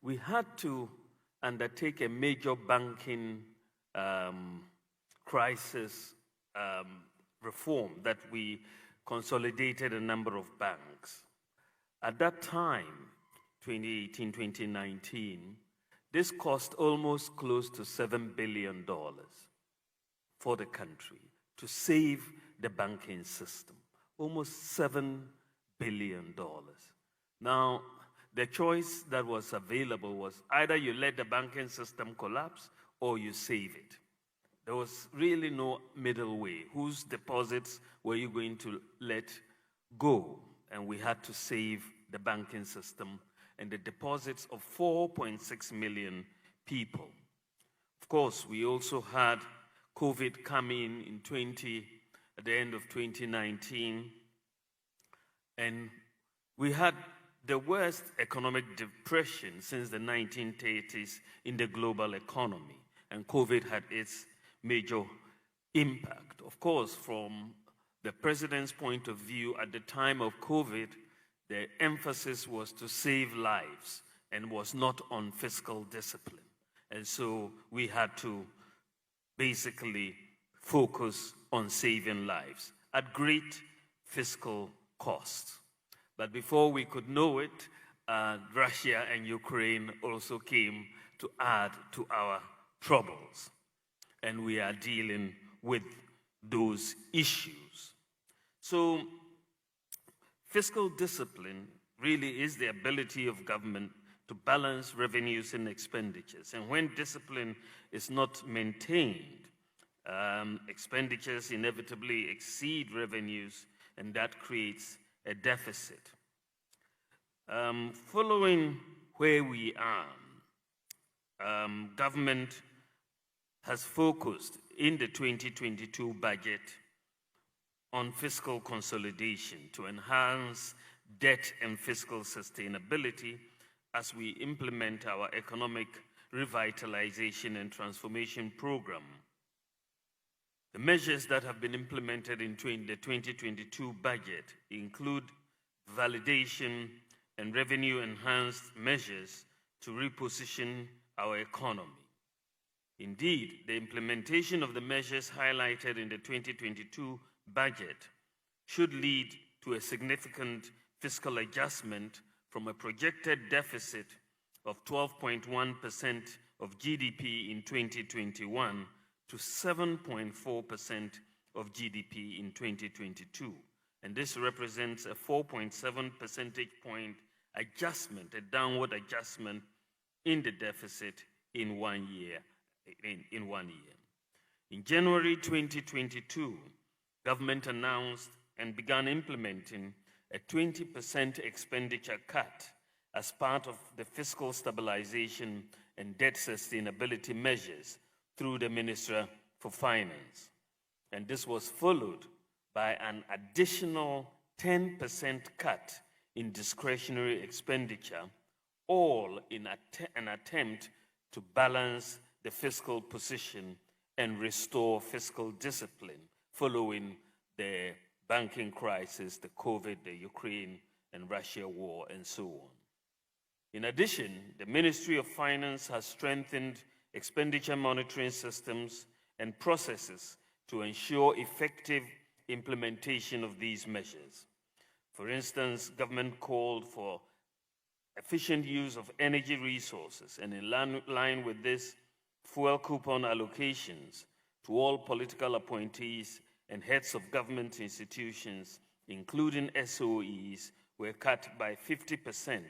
we had to undertake a major banking crisis reform that we consolidated a number of banks. At that time, 2018, 2019, this cost almost close to $7 billion for the country to save the banking system, almost $7 billion. Now, the choice that was available was either you let the banking system collapse or you save it. There was really no middle way. Whose deposits were you going to let go? And we had to save the banking system and the deposits of 4.6 million people. Of course, we also had COVID come in at the end of 2019, and we had the worst economic depression since the 1930s in the global economy, and COVID had its major impact. Of course, from the president's point of view at the time of COVID, the emphasis was to save lives and was not on fiscal discipline. And so we had to basically focus on saving lives at great fiscal cost. But before we could know it, Russia and Ukraine also came to add to our troubles. And we are dealing with those issues. So fiscal discipline really is the ability of government to balance revenues and expenditures. And when discipline is not maintained, expenditures inevitably exceed revenues, and that creates a deficit. Following where we are, government has focused in the 2022 budget on fiscal consolidation to enhance debt and fiscal sustainability as we implement our economic revitalization and transformation program. The measures that have been implemented in the 2022 budget include validation and revenue-enhanced measures to reposition our economy. Indeed, the implementation of the measures highlighted in the 2022 budget should lead to a significant fiscal adjustment from a projected deficit of 12.1% of GDP in 2021 to 7.4% of GDP in 2022. And this represents a 4.7 percentage point adjustment, a downward adjustment in the deficit in 1 year. In January 2022, government announced and began implementing a 20% expenditure cut as part of the fiscal stabilization and debt sustainability measures through the Minister for Finance. And this was followed by an additional 10% cut in discretionary expenditure, all in an attempt to balance the fiscal position and restore fiscal discipline following the banking crisis, the COVID, the Ukraine and Russia war, and so on. In addition, the Ministry of Finance has strengthened expenditure monitoring systems and processes to ensure effective implementation of these measures. For instance, government called for efficient use of energy resources, and in line with this, fuel coupon allocations to all political appointees and heads of government institutions, including SOEs, were cut by 50%